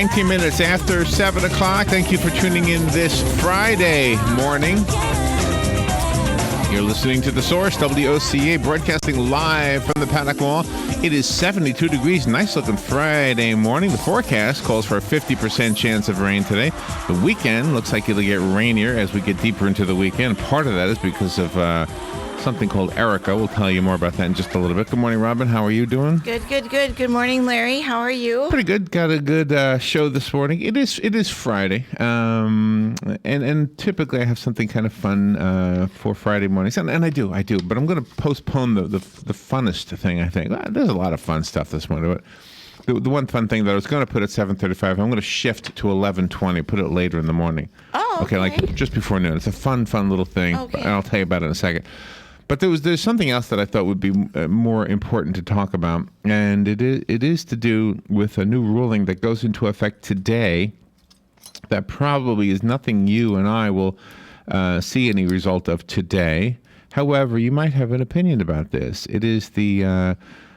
19 minutes after 7 o'clock. Thank you for tuning in this Friday morning. You're listening to The Source, WOCA, broadcasting live from the Paddock Mall. It is 72 degrees, nice-looking Friday morning. The forecast calls for a 50% chance of rain today. The weekend looks like it'll get rainier as we get deeper into the weekend. Part of that is because of something called Erika. We'll tell you more about that in just a little bit. Good morning, Robin. How are you doing? Good. Good morning, Larry. How are you? Pretty good. Got a good show this morning. It is Friday, and typically I have something kind of fun for Friday mornings, and I do. But I'm going to postpone the funnest thing. I think there's a lot of fun stuff this morning. But the one fun thing that I was going to put at 7:35, I'm going to shift to 11:20. Put it later in the morning. Oh, okay. Like just before noon. It's a fun little thing. Okay. And I'll tell you about it in a second. But there's something else that I thought would be more important to talk about, and it is to do with a new ruling that goes into effect today that probably is nothing you and I will see any result of today. However, you might have an opinion about this. It is the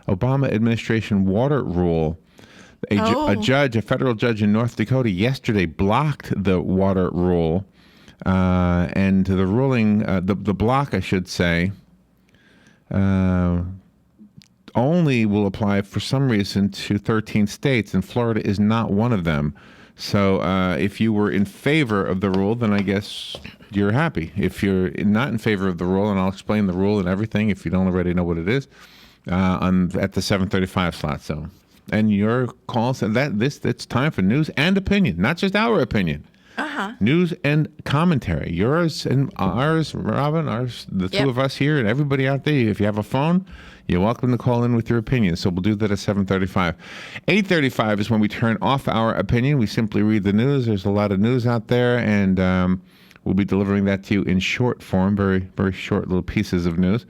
Obama administration water rule. A federal judge in North Dakota yesterday blocked the water rule, and the ruling, the block, I should say, only will apply for some reason to 13 states, and Florida is not one of them. So if you were in favor of the rule, then I guess you're happy. If you're not in favor of the rule, and I'll explain the rule and everything if you don't already know what it is, at the 7:35 slot. So, and your call said that it's time for news and opinion, not just our opinion. News and commentary. Yours and ours, Robin, the two of us here, and everybody out there. If you have a phone, you're welcome to call in with your opinion. So we'll do that at 7:35. 8:35 is when we turn off our opinion. We simply read the news. There's a lot of news out there, and we'll be delivering that to you in short form, very, very short little pieces of news.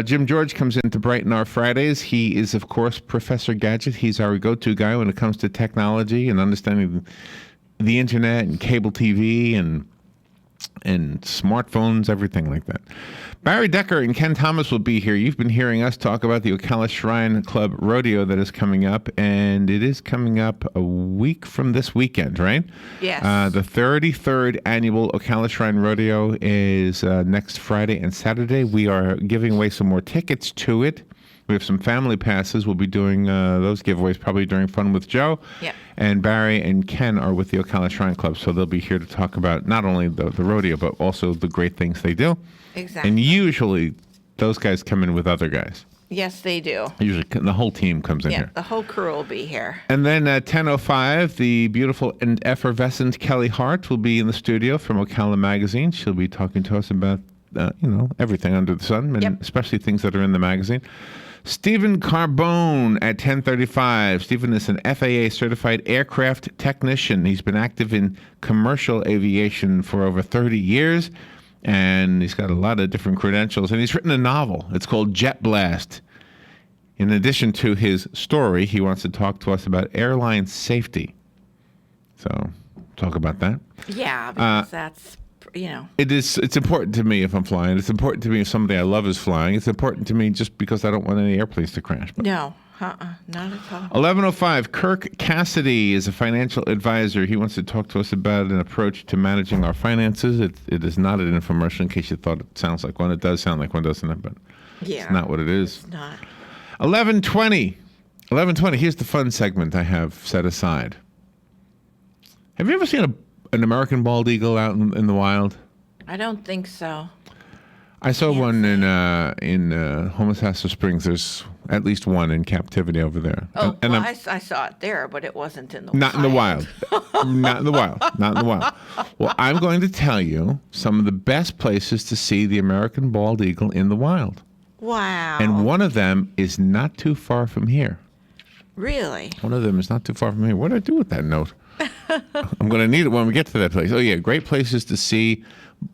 Jim George comes in to brighten our Fridays. He is, of course, Professor Gadget. He's our go-to guy when it comes to technology and understanding the internet and cable TV and smartphones, everything like that. Barry Decker and Ken Thomas will be here. You've been hearing us talk about the Ocala Shrine Club Rodeo that is coming up, and it is coming up a week from this weekend, right? Yes. The 33rd annual Ocala Shrine Rodeo is next Friday and Saturday. We are giving away some more tickets to it. We have some family passes. We'll be doing those giveaways probably during Fun with Joe. Yeah. And Barry and Ken are with the Ocala Shrine Club, so they'll be here to talk about not only the rodeo, but also the great things they do. Exactly. And usually those guys come in with other guys. Yes, they do. Usually the whole team comes in here. Yeah, the whole crew will be here. And then at 10:05, the beautiful and effervescent Kelly Hart will be in the studio from Ocala Magazine. She'll be talking to us about, everything under the sun, and especially things that are in the magazine. Stephen Carbone at 10:35. Stephen is an FAA certified aircraft technician. He's been active in commercial aviation for over 30 years, and he's got a lot of different credentials. And he's written a novel. It's called Jet Blast. In addition to his story, he wants to talk to us about airline safety. So, talk about that. Yeah, because that's... It's important to me if I'm flying. It's important to me if somebody I love is flying. It's important to me just because I don't want any airplanes to crash. But. No, not at all. 11:05, Kirk Cassidy is a financial advisor. He wants to talk to us about an approach to managing our finances. It is not an infomercial in case you thought it sounds like one. It does sound like one, doesn't it? But it's not what it is. It's not. 11:20. 11:20, here's the fun segment I have set aside. Have you ever seen an American bald eagle out in the wild? I don't think so. I saw one in Homosassa Springs. There's at least one in captivity over there. Oh, I saw it there, but it wasn't in the wild. Not in the wild. Not in the wild. Not in the wild. Well, I'm going to tell you some of the best places to see the American bald eagle in the wild. Wow. And one of them is not too far from here. Really? One of them is not too far from here. What do I do with that note? I'm going to need it when we get to that place. Oh, yeah, great places to see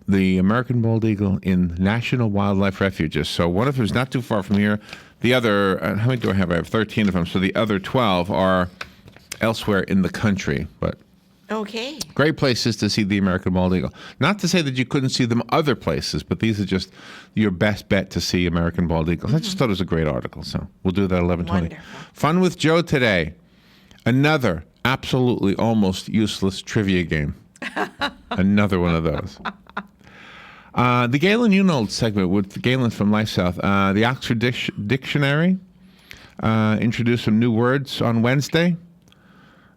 the American bald eagle in national wildlife refuges. So one of them is not too far from here. The other, how many do I have? I have 13 of them. So the other 12 are elsewhere in the country. But okay. Great places to see the American bald eagle. Not to say that you couldn't see them other places, but these are just your best bet to see American bald eagles. I just thought it was a great article. So we'll do that at 11:20. Wonderful. Fun with Joe today. Another absolutely almost useless trivia game. Another one of those. The Galen Unold segment with Galen from Life South. The Oxford Dictionary introduced some new words on Wednesday,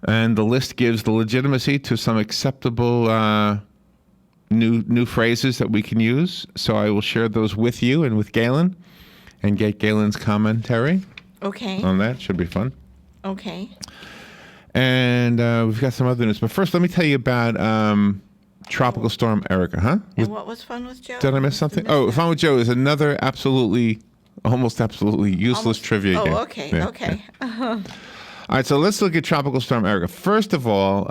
and the list gives the legitimacy to some acceptable new phrases that we can use. So I will share those with you and with Galen, and get Galen's commentary Okay. on that. Should be fun. Okay. And we've got some other news. But first, let me tell you about Tropical Storm Erika, huh? And what was Fun with Joe? Did I miss something? Oh, Fun with Joe is another almost absolutely useless trivia game. Oh, okay. Yeah, Okay. yeah. All right, so let's look at Tropical Storm Erika. First of all,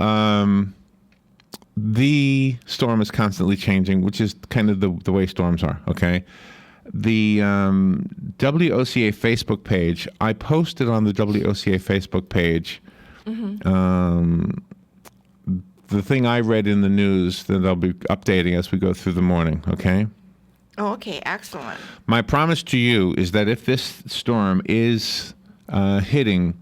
the storm is constantly changing, which is kind of the way storms are, okay? The WOCA Facebook page, I posted on the WOCA Facebook page the thing I read in the news that I'll be updating as we go through the morning, okay? Oh, okay. Excellent. My promise to you is that if this storm is hitting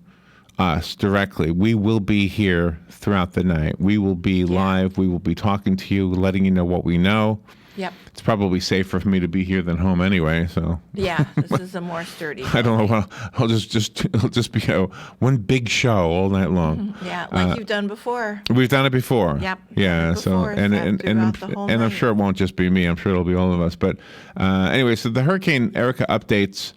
us directly, we will be here throughout the night. We will be live. We will be talking to you, letting you know what we know. Yep. It's probably safer for me to be here than home anyway, so. Yeah, this is a more sturdy. I don't know. Well, it'll just be one big show all night long. Yeah, like you've done before. We've done it before. Yep. Yeah. So Before, and throughout the whole I'm night. sure it won't just be me. I'm sure it'll be all of us. But anyway, so the Hurricane Erika updates.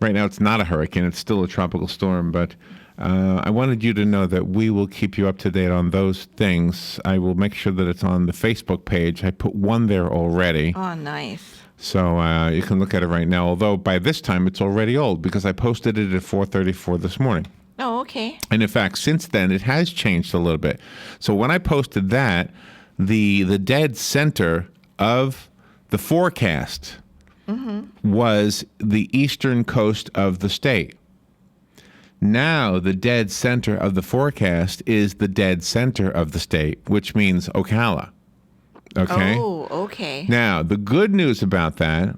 Right now, it's not a hurricane. It's still a tropical storm. But I wanted you to know that we will keep you up to date on those things. I will make sure that it's on the Facebook page. I put one there already. Oh, nice. So you can look at it right now. Although by this time, it's already old because I posted it at 4:34 this morning. Oh, okay. And in fact, since then, it has changed a little bit. So when I posted that, the dead center of the forecast was the eastern coast of the state. Now, the dead center of the forecast is the dead center of the state, which means Ocala. Okay? Oh, okay. Now, the good news about that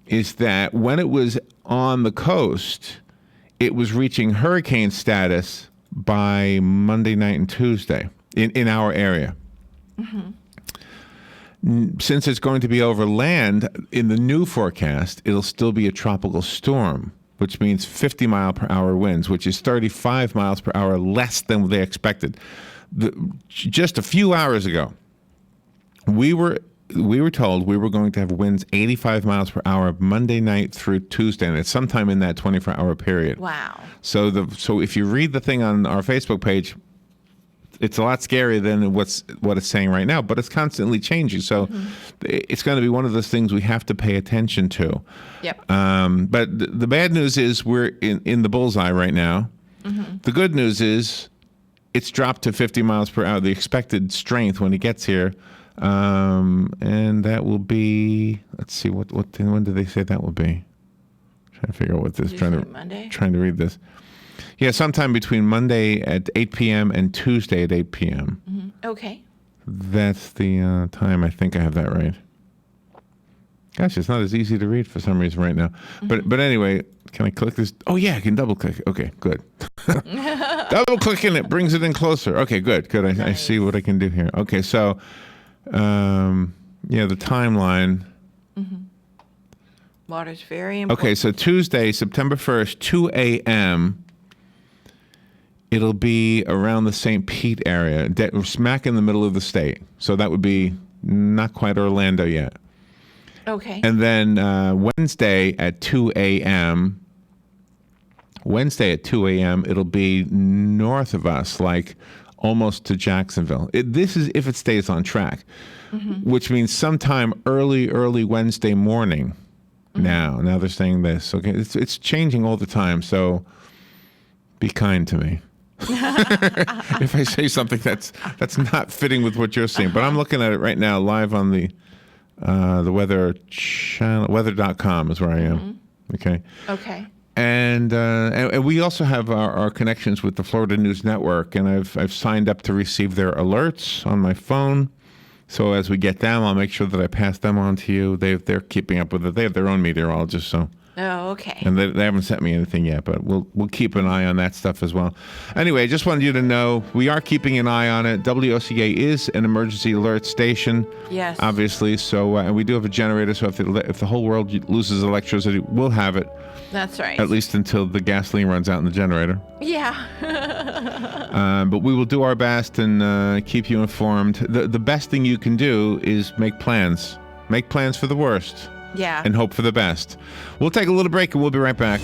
is that when it was on the coast, it was reaching hurricane status by Monday night and Tuesday in our area. Since it's going to be over land, in the new forecast, it'll still be a tropical storm, which means 50 mile per hour winds, which is 35 miles per hour less than they expected. Just a few hours ago, we were told we were going to have winds 85 miles per hour Monday night through Tuesday, and it's sometime in that 24-hour period. Wow. So if you read the thing on our Facebook page, it's a lot scarier than what it's saying right now, but it's constantly changing. So it's going to be one of those things we have to pay attention to. Yep. But the bad news is we're in the bullseye right now. The good news is it's dropped to 50 miles per hour, the expected strength when it gets here. And that will be, let's see, when did they say that will be? Trying to figure out what this, Did you say Monday? trying to read this. Yeah, sometime between Monday at 8 p.m. and Tuesday at 8 p.m. Okay. That's the time. I think I have that right. Gosh, it's not as easy to read for some reason right now. But anyway, can I click this? Oh, yeah, I can double click. Okay, good. Double clicking it brings it in closer. Okay, good. I see what I can do here. Okay, so, the timeline. Water's very important. Okay, so Tuesday, September 1st, 2 a.m., it'll be around the St. Pete area, smack in the middle of the state. So that would be not quite Orlando yet. Okay. And then Wednesday at 2 a.m., it'll be north of us, like almost to Jacksonville. This is if it stays on track, which means sometime early Wednesday morning. Now they're saying this. Okay, it's changing all the time. So be kind to me if I say something that's not fitting with what you're saying. But I'm looking at it right now, live on the weather channel. Weather.com is where I am. Okay. Okay. And we also have our connections with the Florida News Network, and I've signed up to receive their alerts on my phone. So as we get them, I'll make sure that I pass them on to you. They're keeping up with it. They have their own meteorologist, so Oh, okay. And they haven't sent me anything yet, but we'll keep an eye on that stuff as well. Anyway, I just wanted you to know we are keeping an eye on it. WOCA is an emergency alert station. Yes. Obviously. So and we do have a generator, so if the whole world loses electricity, we'll have it. That's right. At least until the gasoline runs out in the generator. Yeah. But we will do our best and keep you informed. The best thing you can do is make plans. Make plans for the worst. Yeah. And hope for the best. We'll take a little break and we'll be right back.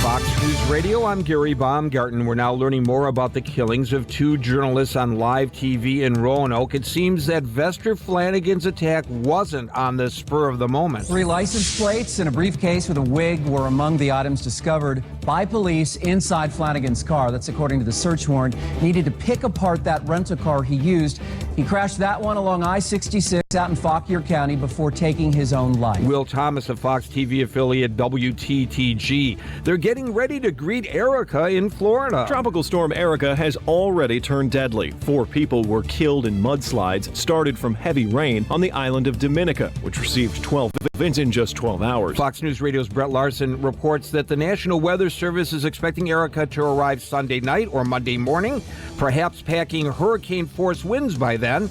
Fox News Radio, I'm Gary Baumgarten. We're now learning more about the killings of two journalists on live TV in Roanoke. It seems that Vester Flanagan's attack wasn't on the spur of the moment. 3 license plates and a briefcase with a wig were among the items discovered by police inside Flanagan's car. That's according to the search warrant. Needed to pick apart that rental car he used. He crashed that one along I-66 out in Fauquier County before taking his own life. Will Thomas of Fox TV affiliate WTTG. They're getting ready to greet Erika in Florida. Tropical storm Erika has already turned deadly. 4 people were killed in mudslides started from heavy rain on the island of Dominica, which received 12 events in just 12 hours. Fox News Radio's Brett Larson reports that the National Weather Service is expecting Erika to arrive Sunday night or Monday morning, perhaps packing hurricane-force winds by then.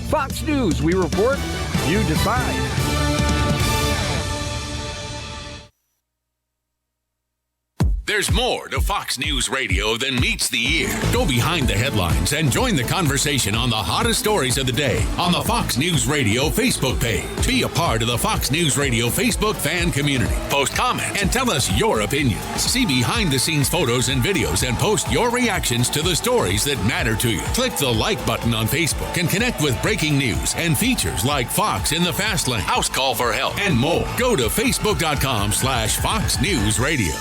Fox News, we report, you decide. There's more to Fox News Radio than meets the ear. Go behind the headlines and join the conversation on the hottest stories of the day on the Fox News Radio Facebook page. Be a part of the Fox News Radio Facebook fan community. Post comments and tell us your opinions. See behind-the-scenes photos and videos and post your reactions to the stories that matter to you. Click the like button on Facebook and connect with breaking news and features like Fox in the Fast Lane, House Call for Help, and more. Go to Facebook.com/Fox News Radio.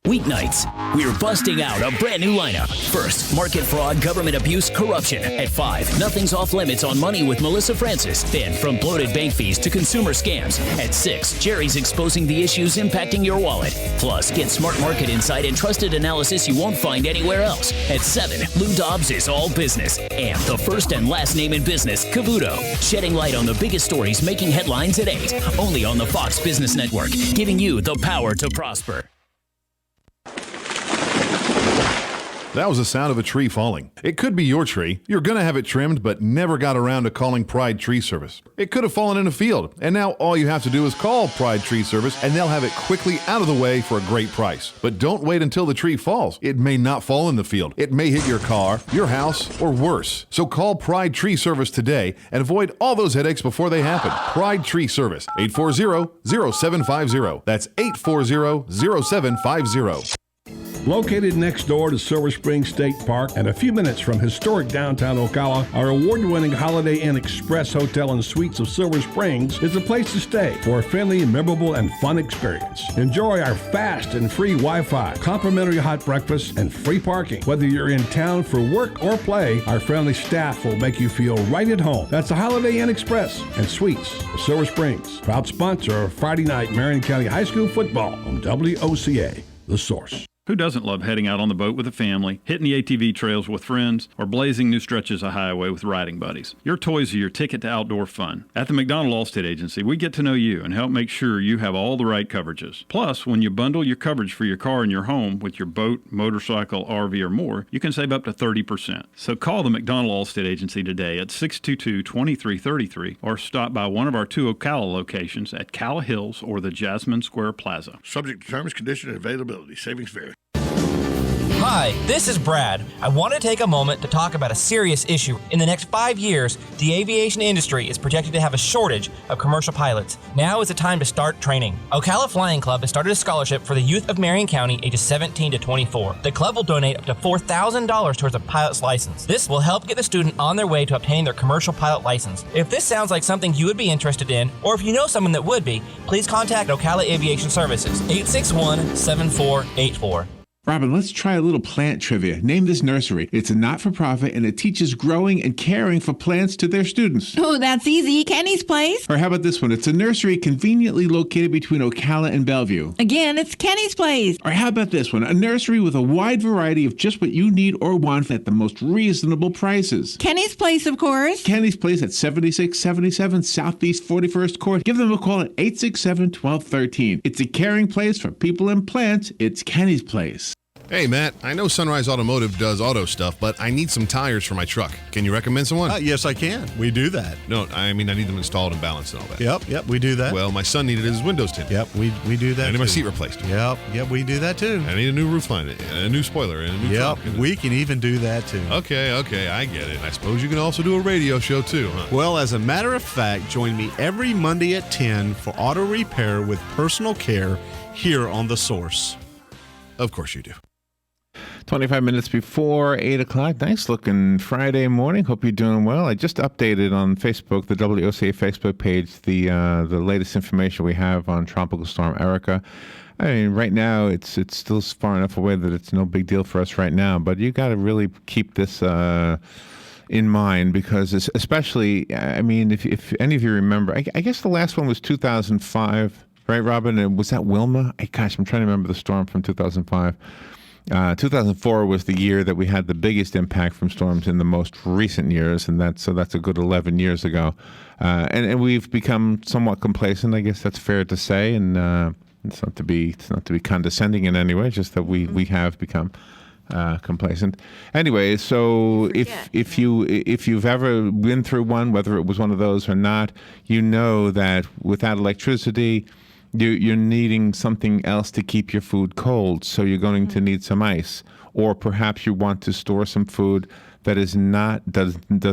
Weeknights, we're busting out a brand new lineup. First, market fraud, government abuse, corruption. At 5, nothing's off limits on money with Melissa Francis. Then, from bloated bank fees to consumer scams. At 6, Jerry's exposing the issues impacting your wallet. Plus, get smart market insight and trusted analysis you won't find anywhere else. At 7, Lou Dobbs is all business. And the first and last name in business, Cavuto. Shedding light on the biggest stories making headlines at 8. Only on the Fox Business Network, giving you the power to prosper. That was the sound of a tree falling. It could be your tree. You're going to have it trimmed, but never got around to calling Pride Tree Service. It could have fallen in a field, and now all you have to do is call Pride Tree Service, and they'll have it quickly out of the way for a great price. But don't wait until the tree falls. It may not fall in the field. It may hit your car, your house, or worse. So call Pride Tree Service today and avoid all those headaches before they happen. Pride Tree Service, 840-0750. That's 840-0750. Located next door to Silver Spring State Park and a few minutes from historic downtown Ocala, our award-winning Holiday Inn Express Hotel and Suites of Silver Springs is a place to stay for a friendly, memorable, and fun experience. Enjoy our fast and free Wi-Fi, complimentary hot breakfast, and free parking. Whether you're in town for work or play, our friendly staff will make you feel right at home. That's the Holiday Inn Express and Suites of Silver Springs, proud sponsor of Friday night Marion County High School football on WOCA, The Source. Who doesn't love heading out on the boat with a family, hitting the ATV trails with friends, or blazing new stretches of highway with riding buddies? Your toys are your ticket to outdoor fun. At the McDonald Allstate Agency, we get to know you and help make sure you have all the right coverages. Plus, when you bundle your coverage for your car and your home with your boat, motorcycle, RV, or more, you can save up to 30%. So call the McDonald Allstate Agency today at 622-2333 or stop by one of our 2 Ocala locations at Calla Hills or the Jasmine Square Plaza. Subject to terms, conditions, and availability. Savings vary. Hi, this is Brad. I want to take a moment to talk about a serious issue. In the next 5 years, the aviation industry is projected to have a shortage of commercial pilots. Now is the time to start training. Ocala Flying Club has started a scholarship for the youth of Marion County ages 17 to 24. The club will donate up to $4,000 towards a pilot's license. This will help get the student on their way to obtaining their commercial pilot license. If this sounds like something you would be interested in, or if you know someone that would be, please contact Ocala Aviation Services, 861-7484. Robin, let's try a little plant trivia. Name this nursery. It's a not-for-profit, and it teaches growing and caring for plants to their students. Oh, that's easy. Kenny's Place. Or how about this one? It's a nursery conveniently located between Ocala and Bellevue. Again, it's Kenny's Place. Or how about this one? A nursery with a wide variety of just what you need or want at the most reasonable prices. Kenny's Place, of course. Kenny's Place at 7677 Southeast 41st Court. Give them a call at 867-1213. It's a caring place for people and plants. It's Kenny's Place. Hey, Matt, I know Sunrise Automotive does auto stuff, but I need some tires for my truck. Can you recommend someone? Yes, I can. We do that. No, I mean, I need them installed and balanced and all that. Yep, we do that. Well, my son needed his windows tinted. Yep, we do that. I need too. my seat replaced. Yep, we do that too. I need a new roof line, a new spoiler, and a new trunk. We can even do that too. Okay, I get it. I suppose you can also do a radio show too, huh? Well, as a matter of fact, join me every Monday at 10 for auto repair with personal care here on The Source. Of course you do. 25 minutes before 8 o'clock. Nice looking Friday morning. Hope you're doing well. I just updated on Facebook, the WOCA Facebook page, the latest information we have on Tropical Storm Erika. I mean, right now it's still far enough away that it's no big deal for us right now. But you got to really keep this in mind because, especially, I mean, if any of you remember, I guess the last one was 2005, right, Robin? And was that Wilma? Gosh, I'm trying to remember the storm from 2005. 2004 was the year that we had the biggest impact from storms in the most recent years, and that's a good 11 years ago. And we've become somewhat complacent, I guess that's fair to say, and it's not to be condescending in any way, it's just that we have become complacent. Anyway, so if you've ever been through one, whether it was one of those or not, you know that without electricity, you're needing something else to keep your food cold, so you're going to need some ice, or perhaps you want to store some food that does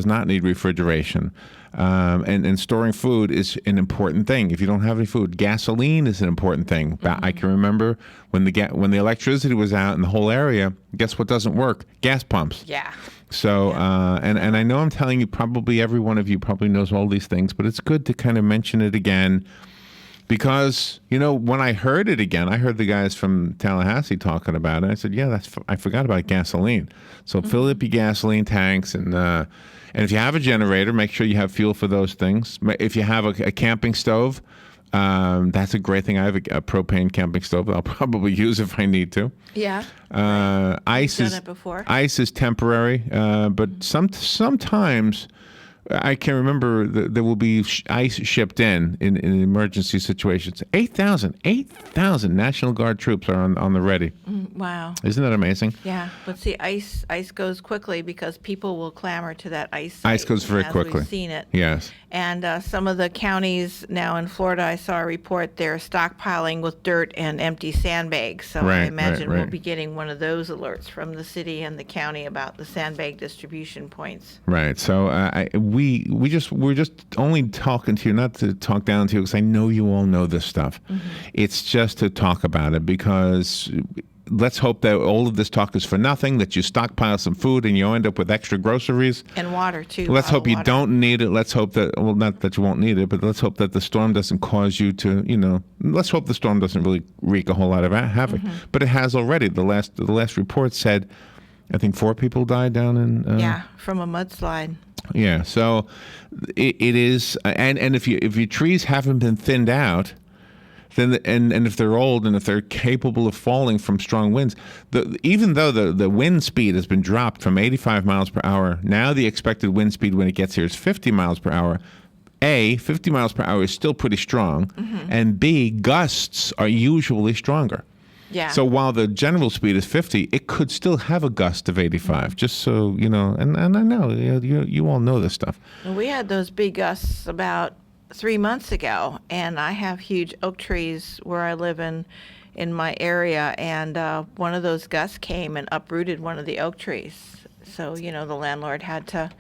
not need refrigeration. And storing food is an important thing. If you don't have any food, gasoline is an important thing. I can remember when the electricity was out in the whole area. Guess what doesn't work? Gas pumps. Yeah. So and I know I'm telling you, probably every one of you probably knows all these things, but it's good to kind of mention it again. Because, when I heard it again, I heard the guys from Tallahassee talking about it. I said, yeah, I forgot about gasoline. So fill up your gasoline tanks. And if you have a generator, make sure you have fuel for those things. If you have a camping stove, that's a great thing. I have a propane camping stove that I'll probably use if I need to. Yeah. Ice I've done it before. Ice is temporary, but sometimes... I can remember there will be ice shipped in emergency situations. 8,000 National Guard troops are on the ready. Wow. Isn't that amazing? Yeah, but see, ice goes quickly because people will clamor to that ice site. Ice goes very quickly. We've seen it. Yes. And some of the counties now in Florida, I saw a report, they're stockpiling with dirt and empty sandbags. So I imagine we'll be getting one of those alerts from the city and the county about the sandbag distribution points. Right. So we're just only talking to you, not to talk down to you, because I know you all know this stuff. It's just to talk about it, because let's hope that all of this talk is for nothing, that you stockpile some food and you end up with extra groceries. And water, too. Let's hope you don't need it. Let's hope that, well, not that you won't need it, but let's hope that the storm doesn't cause you to, let's hope the storm doesn't really wreak a whole lot of havoc. But it has already. The last report said, I think 4 people died down in... from a mudslide. Yeah, so it is, and if your trees haven't been thinned out, then and if they're old and if they're capable of falling from strong winds, even though the wind speed has been dropped from 85 miles per hour, now the expected wind speed when it gets here is 50 miles per hour. 50 miles per hour is still pretty strong, and B, gusts are usually stronger. Yeah. So while the general speed is 50, it could still have a gust of 85, just so you know. And I know you all know this stuff. Well, we had those big gusts about 3 months ago, and I have huge oak trees where I live in my area, and one of those gusts came and uprooted one of the oak trees. So the landlord had to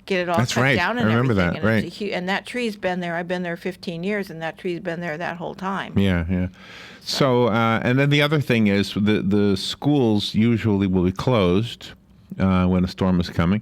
get it all cut down and everything. I remember that, right? And that tree's been there. I've been there 15 years, and that tree's been there that whole time. Yeah. So, and then the other thing is the schools usually will be closed when a storm is coming.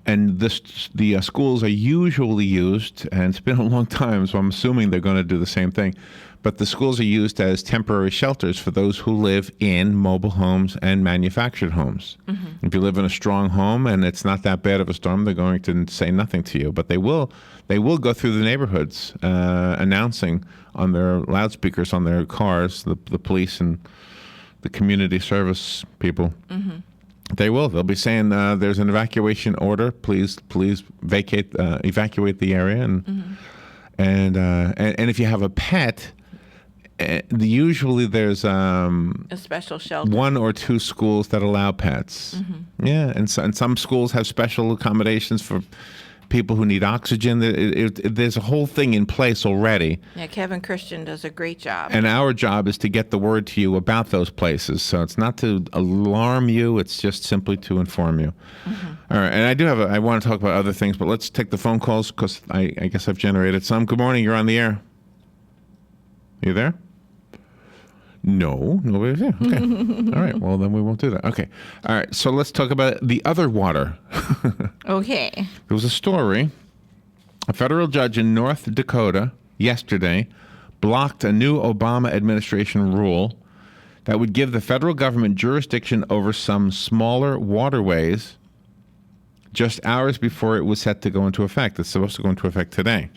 And the schools are usually used, and it's been a long time, so I'm assuming they're going to do the same thing. But the schools are used as temporary shelters for those who live in mobile homes and manufactured homes. If you live in a strong home and it's not that bad of a storm, they're going to say nothing to you. But they will go through the neighborhoods announcing on their loudspeakers on their cars, the police and the community service people. They'll be saying there's an evacuation order. Please evacuate the area, and if you have a pet, usually there's A special shelter. 1 or 2 schools that allow pets. Yeah, and some schools have special accommodations for people who need oxygen. There's a whole thing in place already. Yeah, Kevin Christian does a great job. And our job is to get the word to you about those places. So it's not to alarm you. It's just simply to inform you. All right. And I want to talk about other things, but let's take the phone calls because I guess I've generated some. Good morning. You're on the air. You there? No, nobody's there. Okay. All right. Well, then we won't do that. Okay. All right. So let's talk about the other water. Okay. There was a story. A federal judge in North Dakota yesterday blocked a new Obama administration rule that would give the federal government jurisdiction over some smaller waterways just hours before it was set to go into effect. It's supposed to go into effect today.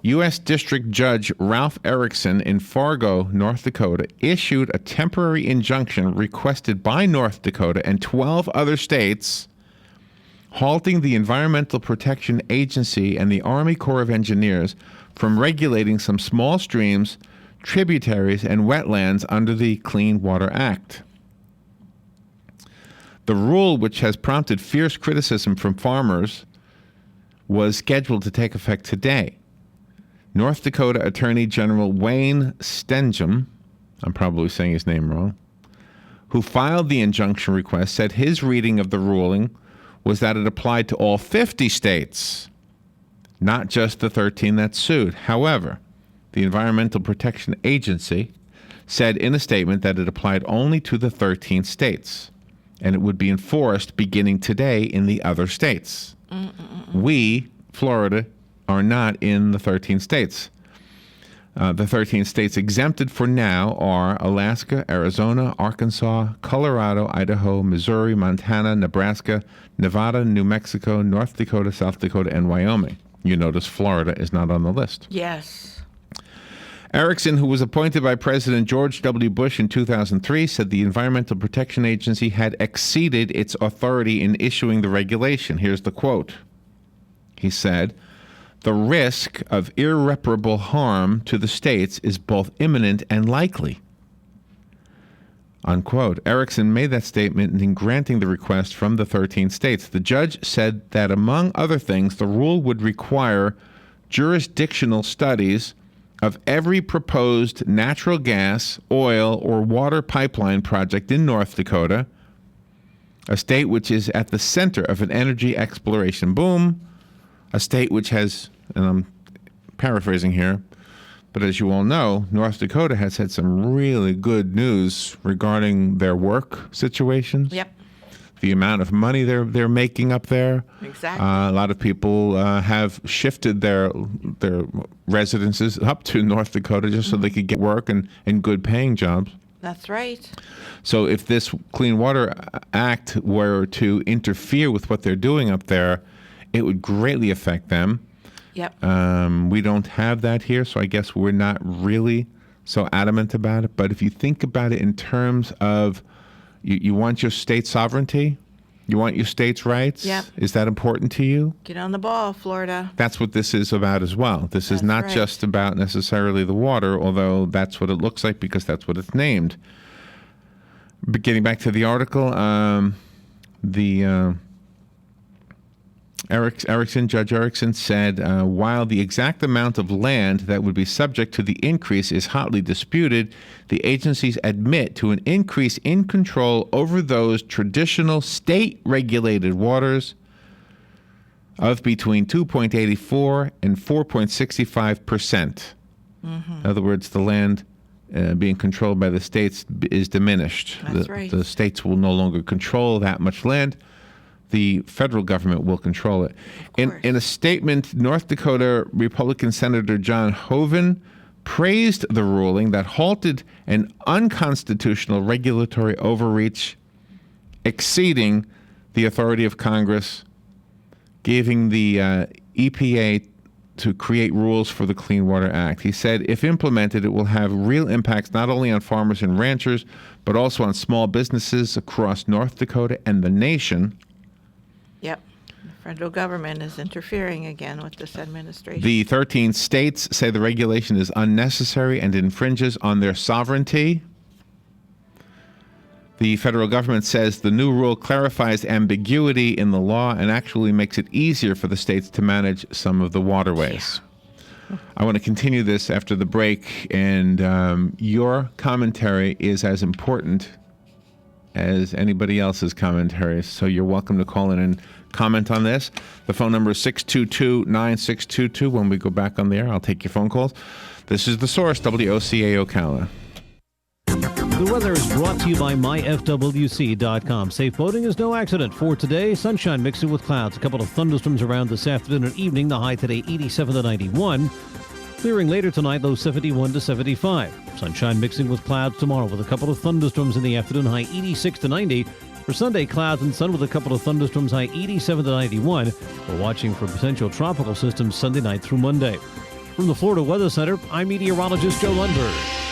U.S. District Judge Ralph Erickson in Fargo, North Dakota, issued a temporary injunction requested by North Dakota and 12 other states, halting the Environmental Protection Agency and the Army Corps of Engineers from regulating some small streams, tributaries, and wetlands under the Clean Water Act. The rule, which has prompted fierce criticism from farmers, was scheduled to take effect today. North Dakota Attorney General Wayne Stengham, I'm probably saying his name wrong, who filed the injunction request, said his reading of the ruling was that it applied to all 50 states, not just the 13 that sued. However, the Environmental Protection Agency said in a statement that it applied only to the 13 states, and it would be enforced beginning today in the other states. We, Florida, are not in the 13 states. The 13 states exempted for now are Alaska, Arizona, Arkansas, Colorado, Idaho, Missouri, Montana, Nebraska, Nevada, New Mexico, North Dakota, South Dakota, and Wyoming. You notice Florida is not on the list. Yes. Erickson, who was appointed by President George W. Bush in 2003, said the Environmental Protection Agency had exceeded its authority in issuing the regulation. Here's the quote. He said, "The risk of irreparable harm to the states is both imminent and likely." Unquote. Erickson made that statement in granting the request from the 13 states. The judge said that, among other things, the rule would require jurisdictional studies of every proposed natural gas, oil, or water pipeline project in North Dakota, a state which is at the center of an energy exploration boom, a state which has, and I'm paraphrasing here, but as you all know, North Dakota has had some really good news regarding their work situations. Yep. The amount of money they're making up there. Exactly. A lot of people have shifted their residences up to North Dakota just so they could get work and good paying jobs. That's right. So if this Clean Water Act were to interfere with what they're doing up there, it would greatly affect them. Yep. We don't have that here, so I guess we're not really so adamant about it. But if you think about it in terms of you want your state sovereignty, you want your state's rights, Yep. Is that important to you? Get on the ball, Florida. That's what this is about as well. This is not right. just about necessarily the water, although that's what it looks like because that's what it's named. But getting back to the article, Judge Erickson said, while the exact amount of land that would be subject to the increase is hotly disputed, the agencies admit to an increase in control over those traditional state-regulated waters of between 2.84 and 4.65%. In other words, the land being controlled by the states is diminished. That's right. The states will no longer control that much land. The federal government will control it. In a statement, North Dakota Republican Senator John Hoeven praised the ruling that halted an unconstitutional regulatory overreach exceeding the authority of Congress, giving the EPA to create rules for the Clean Water Act. He said, if implemented, it will have real impacts not only on farmers and ranchers, but also on small businesses across North Dakota and the nation. Yep. The federal government is interfering again with this administration. The 13 states say the regulation is unnecessary and infringes on their sovereignty. The federal government says the new rule clarifies ambiguity in the law and actually makes it easier for the states to manage some of the waterways. Yeah. I want to continue this after the break, and your commentary is as important as anybody else's commentary, so you're welcome to call in and comment on this. The phone number is 622-9622. When we go back on the air, I'll take your phone calls. This is The Source, WOCA Ocala. The weather is brought to you by myfwc.com. Safe boating is no accident. For today, sunshine mixing with clouds. A couple of thunderstorms around this afternoon and evening. The high today, 87 to 91. Clearing later tonight, low 71 to 75. Sunshine mixing with clouds tomorrow with a couple of thunderstorms in the afternoon, high 86 to 90. For Sunday, clouds and sun with a couple of thunderstorms, high 87 to 91. We're watching for potential tropical systems Sunday night through Monday. From the Florida Weather Center, I'm meteorologist Joe Lundberg.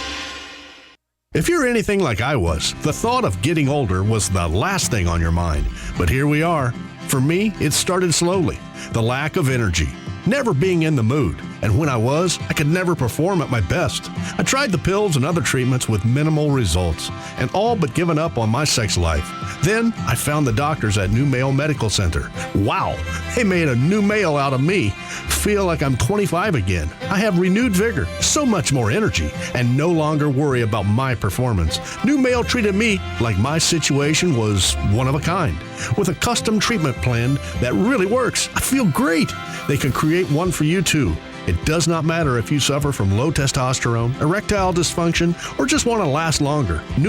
If you're anything like I was, the thought of getting older was the last thing on your mind. But here we are. For me, it started slowly. The lack of energy, never being in the mood. And when I was, I could never perform at my best. I tried the pills and other treatments with minimal results, and all but given up on my sex life. Then I found the doctors at New Male Medical Center. Wow, they made a new male out of me. Feel like I'm 25 again. I have renewed vigor, so much more energy, and no longer worry about my performance. New Male treated me like my situation was one of a kind, with a custom treatment plan that really works. I feel great. They can create one for you too. It does not matter if you suffer from low testosterone, erectile dysfunction, or just want to last longer. New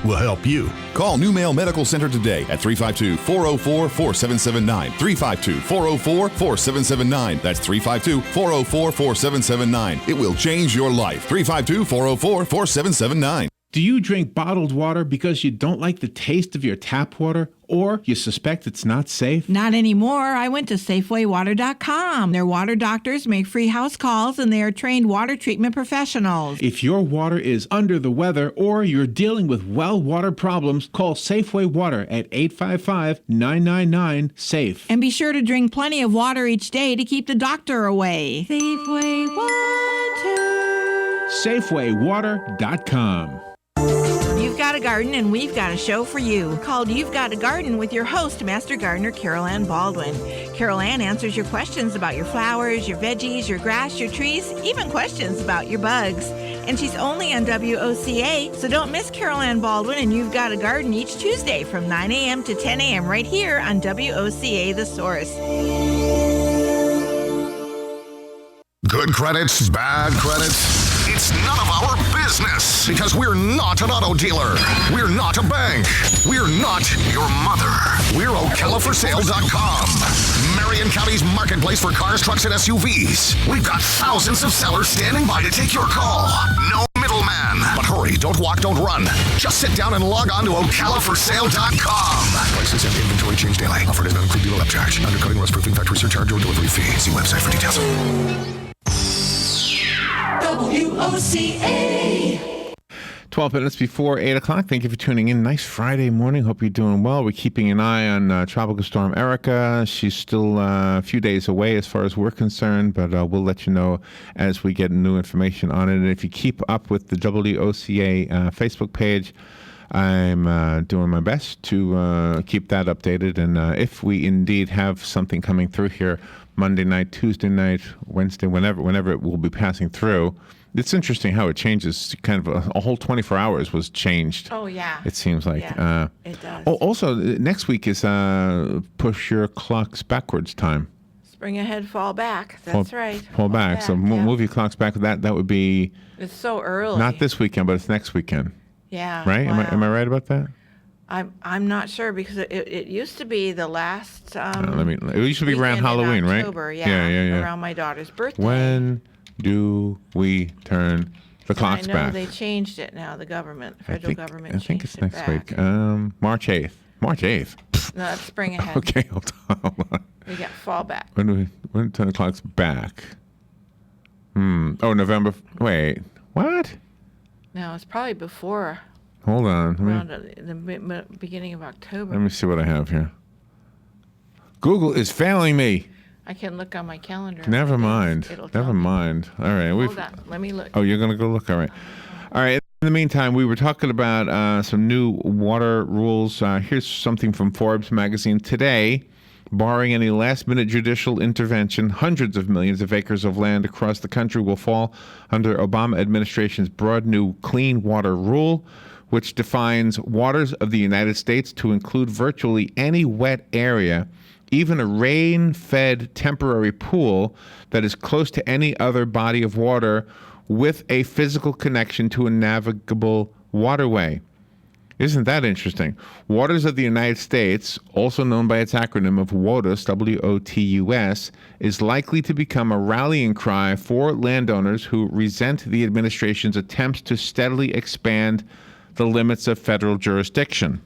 will help you. Call New Male Medical Center today at 352-404-4779. 352-404-4779. That's 352-404-4779. It will change your life. 352-404-4779. Do you drink bottled water because you don't like the taste of your tap water, or you suspect it's not safe? Not anymore. I went to SafewayWater.com. Their water doctors make free house calls, and they are trained water treatment professionals. If your water is under the weather or you're dealing with well water problems, call Safeway Water at 855-999-SAFE. And be sure to drink plenty of water each day to keep the doctor away. Safeway Water. SafewayWater.com. You've got a garden, and we've got a show for you called You've Got a Garden with your host, Master Gardener Carol Ann Baldwin. Carol Ann answers your questions about your flowers, your veggies, your grass, your trees, even questions about your bugs. And she's only on WOCA, so don't miss Carol Ann Baldwin and You've Got a Garden each Tuesday from 9 a.m. to 10 a.m. right here on WOCA The Source. Good credits, bad credits. It's none of our business because we're not an auto dealer. We're not a bank. We're not your mother. We're OcalaForSale.com. Marion County's marketplace for cars, trucks, and SUVs. We've got thousands of sellers standing by to take your call. No middleman. But hurry, don't walk, don't run. Just sit down and log on to OcalaForSale.com. Prices and inventory change daily. Offer does not include dealer upcharge, undercutting, rust proofing, factory surcharge, or delivery fee. See website for details. WOCA. 12 minutes before 8 o'clock. Thank you for tuning in. Nice Friday morning. Hope you're doing well. We're keeping an eye on Tropical Storm Erika. She's still a few days away as far as we're concerned, but we'll let you know as we get new information on it. And if you keep up with the WOCA Facebook page, I'm doing my best to keep that updated. And if we indeed have something coming through here Monday night, Tuesday night, Wednesday, whenever it will be passing through, it's interesting how it changes. Kind of a whole 24 hours was changed. Oh, yeah. It seems like. Yeah, it does. Also, next week is Push Your Clocks Backwards time. Spring ahead, fall back. That's right. Fall back. So move your clocks back. That would be It's so early. not this weekend, but it's next weekend. Yeah. Right? Wow. Am I right about that? I'm not sure because it used to be the last. It used to be around weekend in Halloween, right? October, yeah. Yeah. Around my daughter's birthday. When do we turn the clocks I know back? they changed it now. The government, federal government. I think it's changed next it back. week. March 8th. March 8th. No, that's spring ahead. Okay, hold on. We got fall back. When turn the clocks back? Oh, November. Wait, what? No, it's probably before Hold on. around the beginning of October. Let me see what I have here. Google is failing me. I can look on my calendar. Never mind. It'll tell Never me. mind. All right. Hold on. Let me look. Oh, you're going to go look? All right. All right. In the meantime, we were talking about some new water rules. Here's something from Forbes magazine today. Barring any last-minute judicial intervention, hundreds of millions of acres of land across the country will fall under Obama administration's broad new clean water rule, which defines waters of the United States to include virtually any wet area, even a rain-fed temporary pool that is close to any other body of water with a physical connection to a navigable waterway. Isn't that interesting? Waters of the United States, also known by its acronym of WOTUS, W-O-T-U-S, is likely to become a rallying cry for landowners who resent the administration's attempts to steadily expand the limits of federal jurisdiction.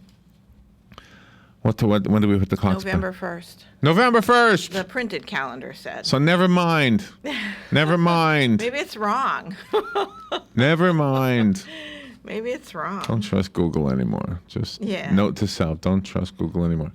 When do we put the clocks back? November 1st. November 1st! The printed calendar said. So never mind. Never mind. Maybe it's wrong. Never mind. Maybe it's wrong. Don't trust Google anymore. Just Yeah. note to self, don't trust Google anymore.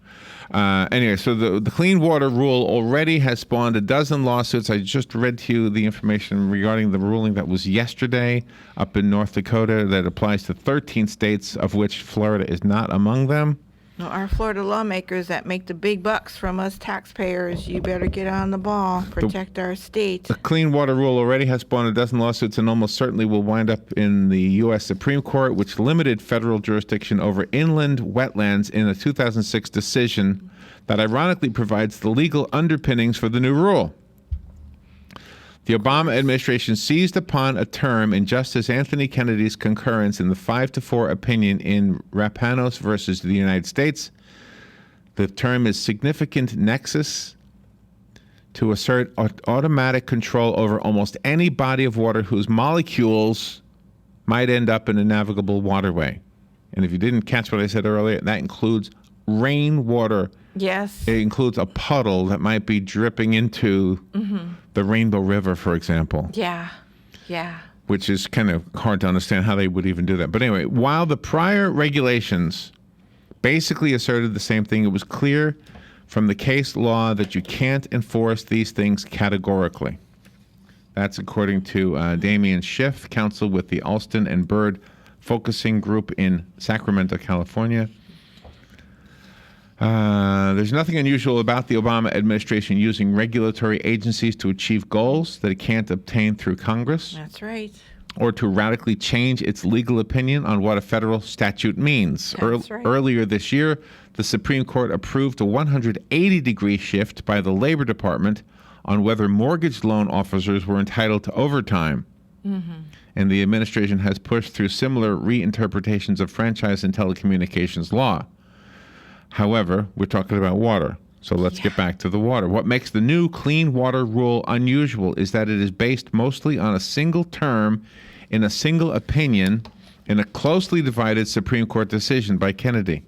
Anyway, so the clean water rule already has spawned a dozen lawsuits. I just read to you the information regarding the ruling that was yesterday up in North Dakota that applies to 13 states, of which Florida is not among them. No, our Florida lawmakers that make the big bucks from us taxpayers, you better get on the ball, protect our state. The clean water rule already has spawned a dozen lawsuits and almost certainly will wind up in the U.S. Supreme Court, which limited federal jurisdiction over inland wetlands in a 2006 decision that ironically provides the legal underpinnings for the new rule. The Obama administration seized upon a term in Justice Anthony Kennedy's concurrence in the 5-4 opinion in Rapanos versus the United States. The term is significant nexus to assert automatic control over almost any body of water whose molecules might end up in a navigable waterway. And if you didn't catch what I said earlier, that includes rainwater. Yes. It includes a puddle that might be dripping into the Rainbow River, for example. Yeah. Which is kind of hard to understand how they would even do that. But anyway, while the prior regulations basically asserted the same thing, it was clear from the case law that you can't enforce these things categorically. That's according to Damian Schiff, counsel with the Alston and Bird Focusing Group in Sacramento, California. There's nothing unusual about the Obama administration using regulatory agencies to achieve goals that it can't obtain through Congress. That's right. Or to radically change its legal opinion on what a federal statute means. That's right. Earlier this year, the Supreme Court approved a 180-degree shift by the Labor Department on whether mortgage loan officers were entitled to overtime. And the administration has pushed through similar reinterpretations of franchise and telecommunications law. However, we're talking about water, so let's get back to the water. What makes the new clean water rule unusual is that it is based mostly on a single term in a single opinion in a closely divided Supreme Court decision by Kennedy.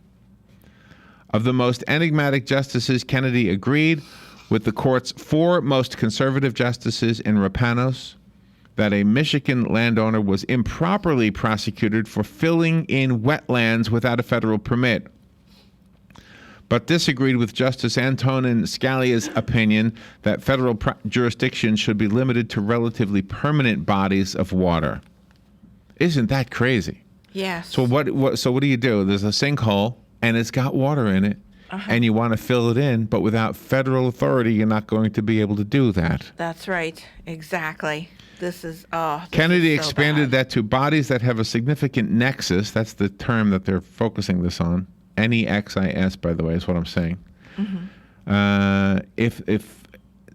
Of the most enigmatic justices, Kennedy agreed with the court's 4 most conservative justices in Rapanos that a Michigan landowner was improperly prosecuted for filling in wetlands without a federal permit, but disagreed with Justice Antonin Scalia's opinion that federal jurisdiction should be limited to relatively permanent bodies of water. Isn't that crazy? Yes. So what do you do? There's a sinkhole, and it's got water in it, and you want to fill it in, but without federal authority, you're not going to be able to do that. That's right. Exactly. This Kennedy is so expanded bad. that to bodies that have a significant nexus. That's the term that they're focusing this on. N-E-X-I-S, by the way, is what I'm saying. If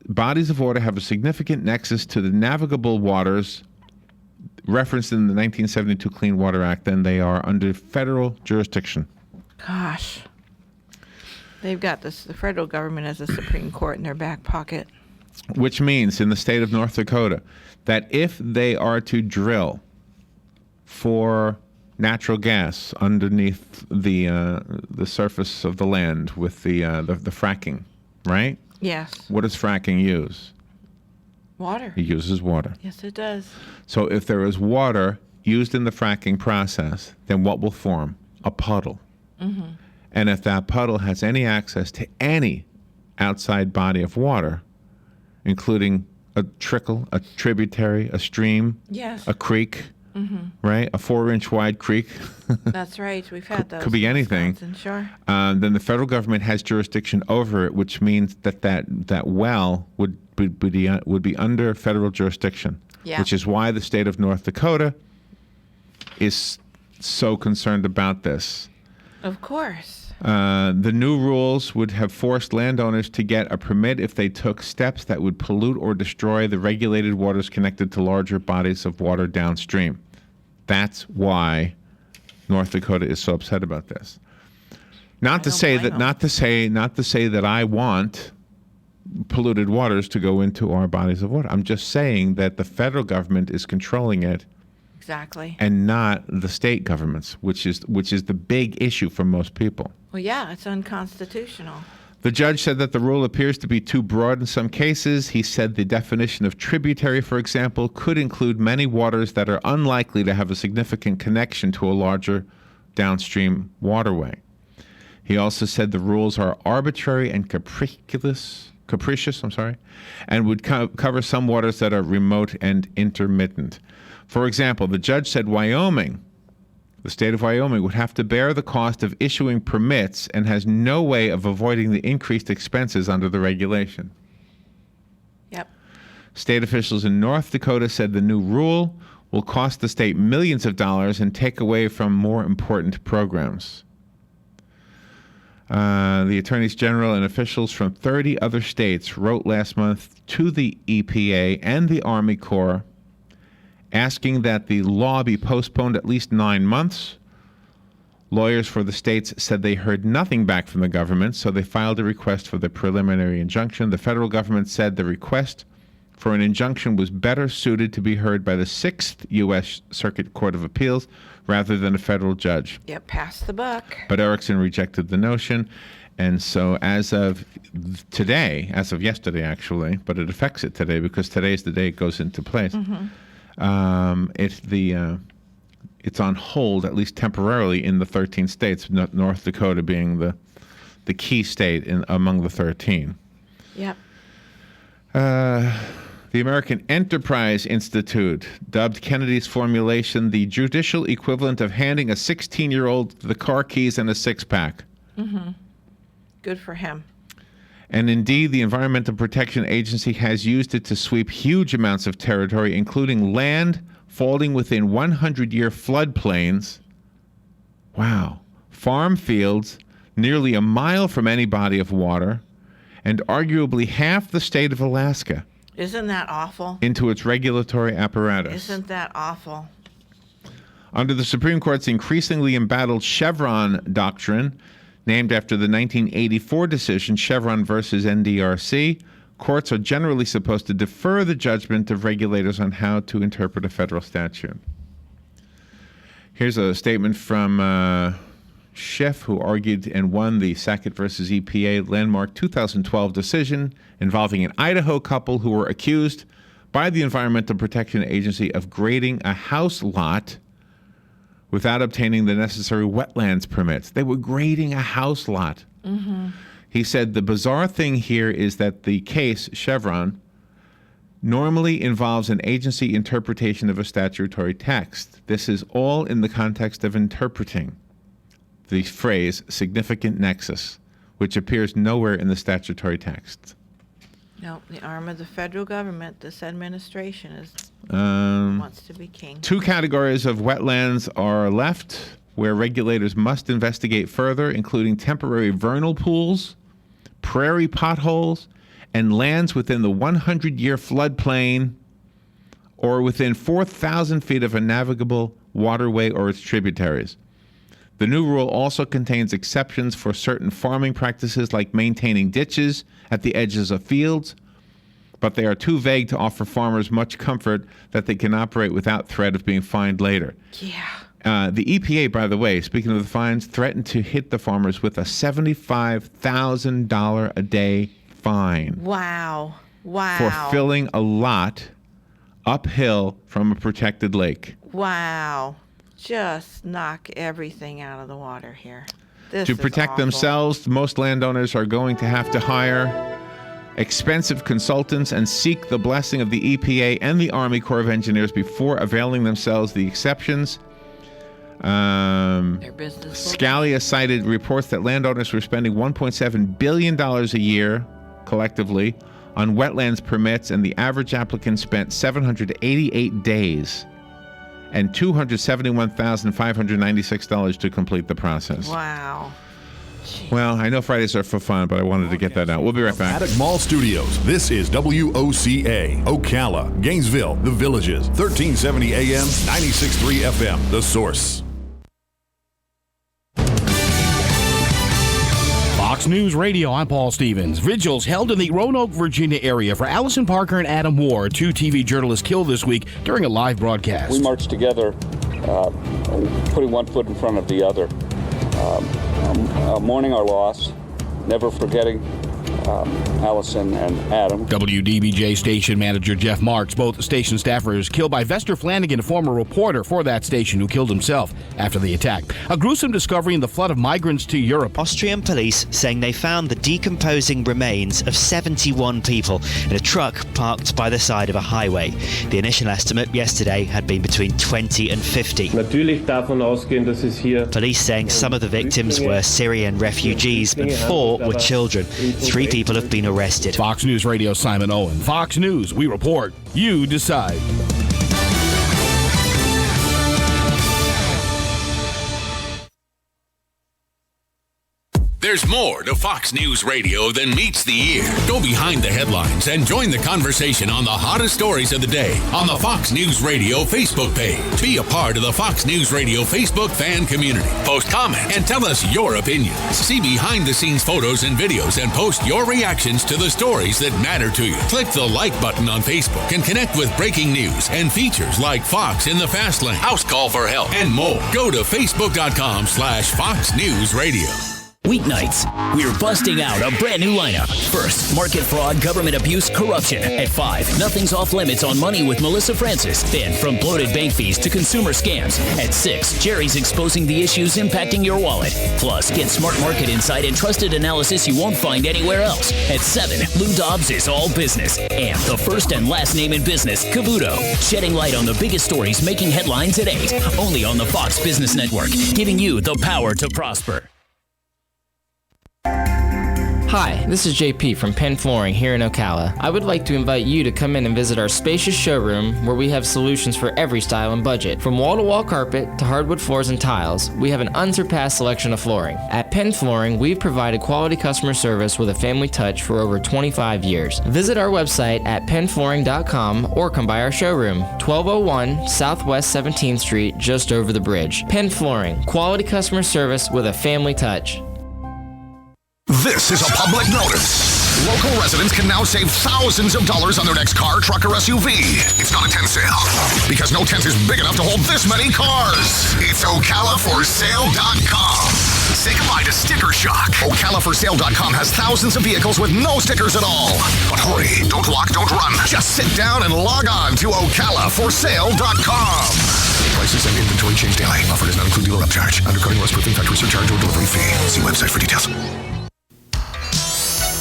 bodies of water have a significant nexus to the navigable waters referenced in the 1972 Clean Water Act, then they are under federal jurisdiction. Gosh. They've got the federal government as a Supreme Court in their back pocket. Which means in the state of North Dakota that if they are to drill for natural gas underneath the surface of the land with the fracking, right? Yes. What does fracking use? Water. It uses water. Yes, it does. So if there is water used in the fracking process, then what will form? A puddle. Mm-hmm. And if that puddle has any access to any outside body of water, including a trickle, a tributary, a stream, yes, a creek, mm-hmm, right? A 4-inch wide creek. That's right. We've had those. Could be anything. Sure. Then the federal government has jurisdiction over it, which means that well would be under federal jurisdiction. Yeah. Which is why the state of North Dakota is so concerned about this. Of course. The new rules would have forced landowners to get a permit if they took steps that would pollute or destroy the regulated waters connected to larger bodies of water downstream. That's why North Dakota is so upset about this. Not to say that I want polluted waters to go into our bodies of water. I'm just saying that the federal government is controlling it. Exactly. And not the state governments, which is the big issue for most people. Well, yeah, it's unconstitutional. The judge said that the rule appears to be too broad in some cases. He said the definition of tributary, for example, could include many waters that are unlikely to have a significant connection to a larger downstream waterway. He also said the rules are arbitrary and capricious, and would cover some waters that are remote and intermittent. For example, the judge said the state of Wyoming would have to bear the cost of issuing permits and has no way of avoiding the increased expenses under the regulation. Yep. State officials in North Dakota said the new rule will cost the state millions of dollars and take away from more important programs. The attorneys general and officials from 30 other states wrote last month to the EPA and the Army Corps asking that the law be postponed at least 9 months. Lawyers for the states said they heard nothing back from the government, so they filed a request for the preliminary injunction. The federal government said the request for an injunction was better suited to be heard by the 6th U.S. Circuit Court of Appeals rather than a federal judge. Yep, pass the buck. But Erickson rejected the notion. And so as of today, as of yesterday actually, but it affects it today because today is the day it goes into place. Mm-hmm. It's on hold, at least temporarily, in the 13 states, North Dakota being the key state among the 13. Yep. The American Enterprise Institute dubbed Kennedy's formulation the judicial equivalent of handing a 16-year-old the car keys and a six-pack. Mm-hmm. Good for him. And indeed, the Environmental Protection Agency has used it to sweep huge amounts of territory, including land falling within 100-year floodplains. Wow. Farm fields nearly a mile from any body of water, and arguably half the state of Alaska. Isn't that awful? Into its regulatory apparatus. Isn't that awful? Under the Supreme Court's increasingly embattled Chevron doctrine, named after the 1984 decision Chevron versus NDRC, courts are generally supposed to defer the judgment of regulators on how to interpret a federal statute. Here's a statement from Schiff, who argued and won the Sackett versus EPA landmark 2012 decision involving an Idaho couple who were accused by the Environmental Protection Agency of grading a house lot without obtaining the necessary wetlands permits. They were grading a house lot. Mm-hmm. He said the bizarre thing here is that the case, Chevron, normally involves an agency interpretation of a statutory text. This is all in the context of interpreting the phrase significant nexus, which appears nowhere in the statutory text. No, the arm of the federal government, this administration wants to be king. 2 categories of wetlands are left where regulators must investigate further, including temporary vernal pools, prairie potholes, and lands within the 100-year floodplain or within 4,000 feet of a navigable waterway or its tributaries. The new rule also contains exceptions for certain farming practices like maintaining ditches at the edges of fields, but they are too vague to offer farmers much comfort that they can operate without threat of being fined later. Yeah. The EPA, by the way, speaking of the fines, threatened to hit the farmers with a $75,000 a day fine. Wow. For filling a lot uphill from a protected lake. Wow. Just knock everything out of the water here. This To is protect awful. themselves, most landowners are going to have to hire expensive consultants and seek the blessing of the EPA and the Army Corps of Engineers before availing themselves the exceptions. Scalia cited reports that landowners were spending $1.7 billion a year collectively on wetlands permits, and the average applicant spent 788 days and $271,596 to complete the process. Wow. Well, I know Fridays are for fun, but I wanted to get that out. We'll be right back. Attic Mall Studios. This is WOCA, Ocala, Gainesville, The Villages, 1370 AM, 96.3 FM, The Source. Fox News Radio, I'm Paul Stevens. Vigils held in the Roanoke, Virginia area for Allison Parker and Adam Moore, two TV journalists killed this week during a live broadcast. We marched together, putting one foot in front of the other, mourning our loss, never forgetting Allison and Adam. WDBJ station manager Jeff Marks, both station staffers killed by Vester Flanagan, a former reporter for that station who killed himself after the attack. A gruesome discovery in the flood of migrants to Europe. Austrian police saying they found the decomposing remains of 71 people in a truck parked by the side of a highway. The initial estimate yesterday had been between 20 and 50. Police saying some of the victims were Syrian refugees, but 4 were children. 3 people have been arrested. Fox News Radio, Simon Owen. Fox News, we report, you decide. There's more to Fox News Radio than meets the ear. Go behind the headlines and join the conversation on the hottest stories of the day on the Fox News Radio Facebook page. Be a part of the Fox News Radio Facebook fan community. Post comments and tell us your opinions. See behind-the-scenes photos and videos and post your reactions to the stories that matter to you. Click the like button on Facebook and connect with breaking news and features like Fox in the Fast Lane, House Call for Help, and more. Go to facebook.com/Fox News Radio. Weeknights, we're busting out a brand new lineup. First, market fraud, government abuse, corruption. At 5, nothing's off limits on money with Melissa Francis. Then, from bloated bank fees to consumer scams. At 6, Jerry's exposing the issues impacting your wallet. Plus, get smart market insight and trusted analysis you won't find anywhere else. At 7, Lou Dobbs is all business. And the first and last name in business, Cavuto. Shedding light on the biggest stories making headlines at 8. Only on the Fox Business Network, giving you the power to prosper. Hi, this is JP from Penn Flooring here in Ocala. I would like to invite you to come in and visit our spacious showroom where we have solutions for every style and budget. From wall-to-wall carpet to hardwood floors and tiles, we have an unsurpassed selection of flooring. At Penn Flooring, we've provided quality customer service with a family touch for over 25 years. Visit our website at pennflooring.com or come by our showroom, 1201 Southwest 17th Street, just over the bridge. Penn Flooring, quality customer service with a family touch. This is a public notice. Local residents can now save thousands of dollars on their next car, truck, or SUV. It's not a tent sale, because no tent is big enough to hold this many cars. It's OcalaForSale.com. Say goodbye to sticker shock. OcalaForSale.com has thousands of vehicles with no stickers at all. But hurry, don't walk, don't run. Just sit down and log on to OcalaForSale.com. Prices and inventory change daily. Offer does not include dealer upcharge. Undercutting, rust proofing, factory surcharge, or delivery fee. See website for details.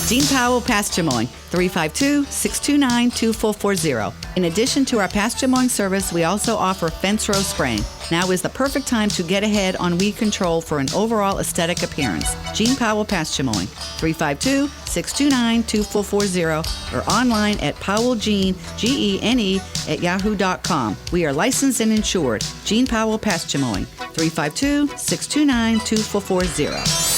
Gene Powell Pasture Mowing, 352-629-2440. In addition to our pasture mowing service, we also offer fence row spraying. Now is the perfect time to get ahead on weed control for an overall aesthetic appearance. Gene Powell Pasture Mowing, 352-629-2440, or online at powellgene, Gene, at yahoo.com. We are licensed and insured. Gene Powell Pasture Mowing, 352-629-2440.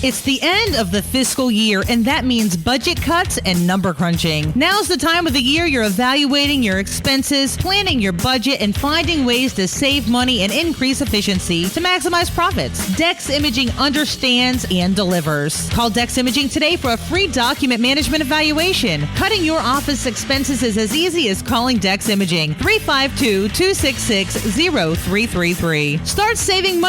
It's the end of the fiscal year, and that means budget cuts and number crunching. Now's the time of the year you're evaluating your expenses, planning your budget, and finding ways to save money and increase efficiency to maximize profits. Dex Imaging understands and delivers. Call Dex Imaging today for a free document management evaluation. Cutting your office expenses is as easy as calling Dex Imaging, 352-266-0333. Start saving money